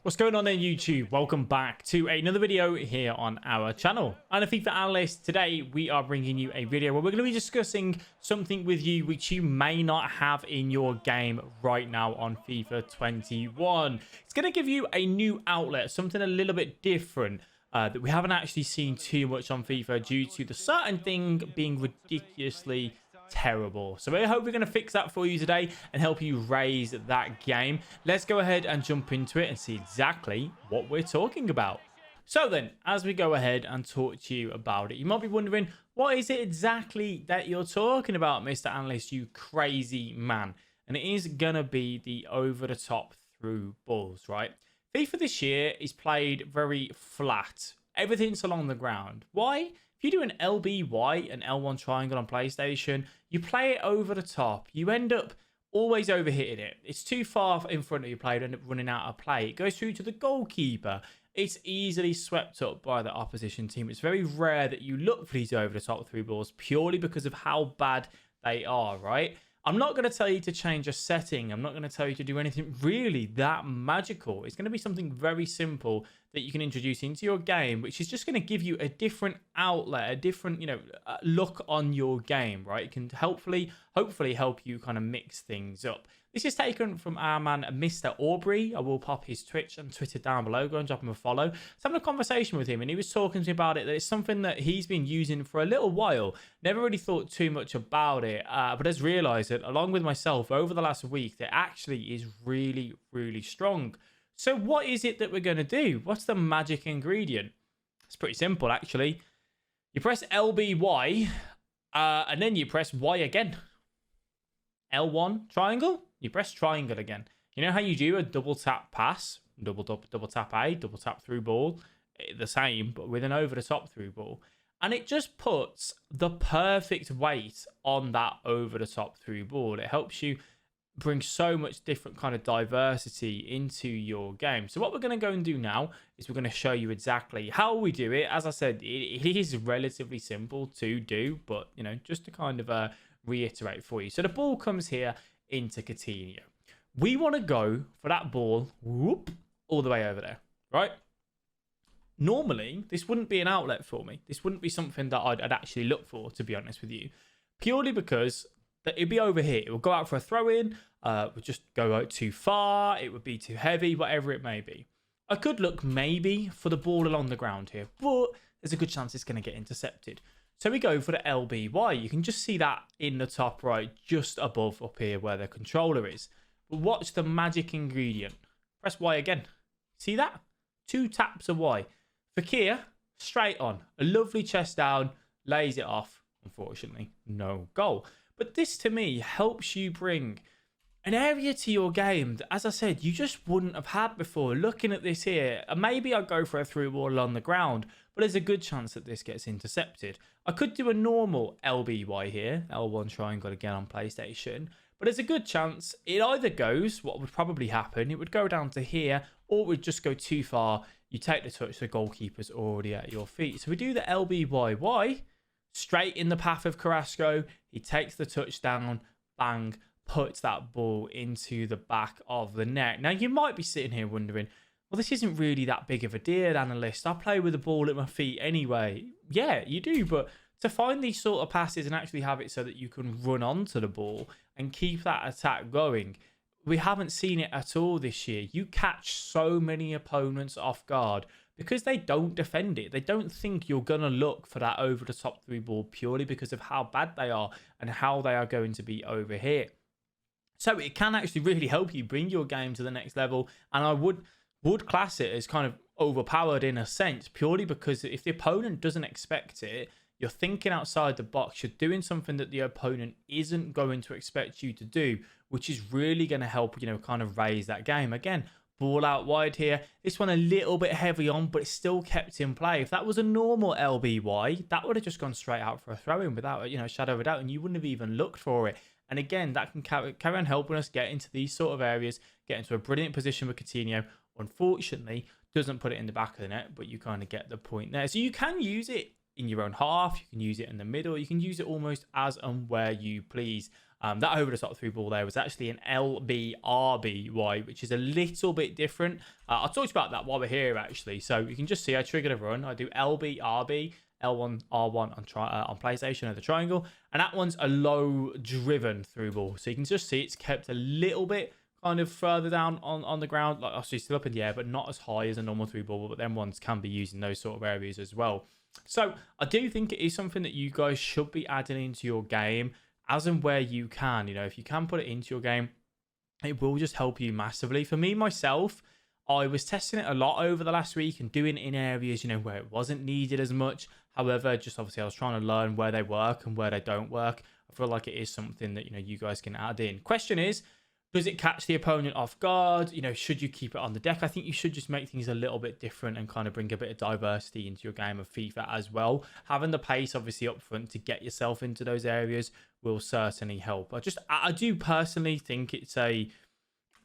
What's going on there, YouTube? Welcome back to another video here on our channel. I'm a FIFA Analyst. Today, we are bringing you a video where we're going to be discussing something with you which you may not have in your game right now on FIFA 21. It's going to give you a new outlet, something a little bit different that we haven't actually seen too much on FIFA due to the certain thing being ridiculously terrible. So I hope we're going to fix that for you today and help you raise that game. Let's go ahead and jump into it and see exactly what we're talking about. So then, as we go ahead and talk to you about it, you might be wondering, what is it exactly that you're talking about, Mr. Analyst, you crazy man? And it is going to be the over-the-top through balls, right? FIFA this year is played very flat. Everything's along the ground. Why? If you do an LBY, an L1 triangle on PlayStation, you play it over the top. You end up always overhitting it. It's too far in front of your player, you end up running out of play. It goes through to the goalkeeper. It's easily swept up by the opposition team. It's very rare that you look for these over-the-top through balls purely because of how bad they are, right? I'm not going to tell you to change a setting. I'm not going to tell you to do anything really that magical. It's going to be something very simple that you can introduce into your game, which is just going to give you a different outlet, a different, look on your game, right? It can hopefully help you kind of mix things up. This is taken from our man, Mr. Aubrey. I will pop his Twitch and Twitter down below. Go and drop him a follow. I was having a conversation with him, and he was talking to me about it, that it's something that he's been using for a little while. Never really thought too much about it, but has realized that, along with myself, over the last week, that actually is really, really strong. So what is it that we're going to do? What's the magic ingredient? It's pretty simple, actually. You press LBY, and then you press Y again. L1 triangle, you press triangle again. You know how you do a double tap pass, double tap A, double tap through ball, the same, but with an over the top through ball. And it just puts the perfect weight on that over the top through ball. It helps you bring so much different kind of diversity into your game. So what we're going to go and do now is we're going to show you exactly how we do it. As I said, it is relatively simple to do, but, just to kind of reiterate for you. So the ball comes here into Coutinho. We want to go for that ball, whoop, all the way over there, right? Normally, this wouldn't be an outlet for me. This wouldn't be something that I'd actually look for, to be honest with you, purely because it'd be over here. It would go out for a throw-in, would just go out too far, it would be too heavy, whatever it may be. I could look maybe for the ball along the ground here, but there's a good chance it's going to get intercepted. So we go for the LBY. You can just see that in the top right, just above up here where the controller is. But watch the magic ingredient. Press Y again. See that? 2 taps of Y. Fakir, straight on. A lovely chest down, lays it off. Unfortunately, no goal. But this, to me, helps you bring an area to your game that, as I said, you just wouldn't have had before. Looking at this here, maybe I'd go for a through ball on the ground, but there's a good chance that this gets intercepted. I could do a normal LBY here, L1 triangle again on PlayStation, but there's a good chance it either goes, what would probably happen, it would go down to here, or it would just go too far. You take the touch, the goalkeeper's already at your feet. So we do the LBYY, straight in the path of Carrasco. He takes the touchdown, bang, puts that ball into the back of the net. Now, you might be sitting here wondering, well, this isn't really that big of a deal, Analyst. I play with the ball at my feet anyway. Yeah, you do, but to find these sort of passes and actually have it so that you can run onto the ball and keep that attack going, we haven't seen it at all this year. You catch so many opponents off guard because they don't defend it. They don't think you're going to look for that over-the-top through ball purely because of how bad they are and how they are going to be over here. So it can actually really help you bring your game to the next level. And I would class it as kind of overpowered in a sense, purely because if the opponent doesn't expect it, you're thinking outside the box, you're doing something that the opponent isn't going to expect you to do, which is really going to help, kind of raise that game. Again, ball out wide here. This one a little bit heavy on, but it's still kept in play. If that was a normal LBY, that would have just gone straight out for a throw-in without, shadow of a doubt, and you wouldn't have even looked for it. And again, that can carry on helping us get into these sort of areas, get into a brilliant position with Coutinho. Unfortunately, doesn't put it in the back of the net, but you kind of get the point there. So you can use it in your own half, you can use it in the middle, you can use it almost as and where you please. That over the top through ball there was actually an LBRBY, which is a little bit different. I'll talk about that while we're here, actually. So you can just see I triggered a run. I do LBRB, L1, R1 on PlayStation, or the triangle. And that one's a low driven through ball. So you can just see it's kept a little bit kind of further down on the ground. Like, obviously still up in the air, but not as high as a normal through ball. But then ones can be used in those sort of areas as well. So I do think it is something that you guys should be adding into your game as and where you can. You know, if you can put it into your game, it will just help you massively. For me, myself, I was testing it a lot over the last week and doing it in areas, you know, where it wasn't needed as much. However, just obviously I was trying to learn where they work and where they don't work. I feel like it is something that, you know, you guys can add in. Question is, does it catch the opponent off guard? You know, should you keep it on the deck? I think you should just make things a little bit different and kind of bring a bit of diversity into your game of FIFA as well. Having the pace obviously up front to get yourself into those areas will certainly help. I do personally think it's a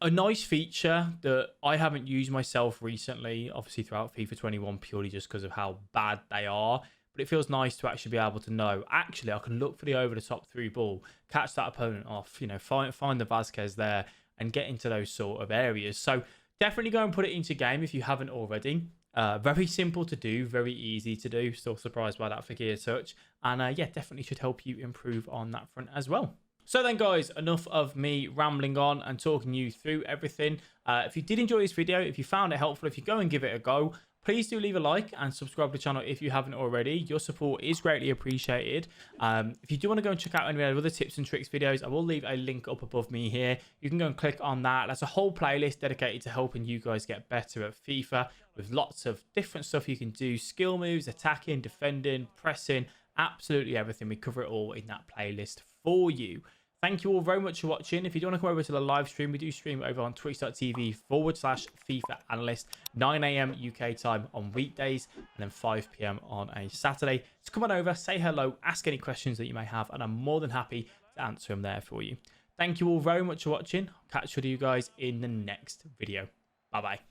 nice feature that I haven't used myself recently, obviously throughout FIFA 21, purely just because of how bad they are. But it feels nice to actually be able to know, actually, I can look for the over-the-top through ball, catch that opponent off, you know, find the Vasquez there and get into those sort of areas. So definitely go and put it into game if you haven't already. Very simple to do, very easy to do. Still surprised by that for Gear Touch. And yeah, definitely should help you improve on that front as well. So then, guys, enough of me rambling on and talking you through everything. If you did enjoy this video, if you found it helpful, if you go and give it a go, please do leave a like and subscribe to the channel if you haven't already. Your support is greatly appreciated. If you do want to go and check out any other tips and tricks videos, I will leave a link up above me here. You can go and click on that. That's a whole playlist dedicated to helping you guys get better at FIFA with lots of different stuff you can do. Skill moves, attacking, defending, pressing, absolutely everything. We cover it all in that playlist for you. Thank you all very much for watching. If you do want to come over to the live stream, we do stream over on twitch.tv/FIFA Analyst, 9 AM UK time on weekdays, and then 5 PM on a Saturday. So come on over, say hello, ask any questions that you may have, and I'm more than happy to answer them there for you. Thank you all very much for watching. I'll catch you guys in the next video. Bye-bye.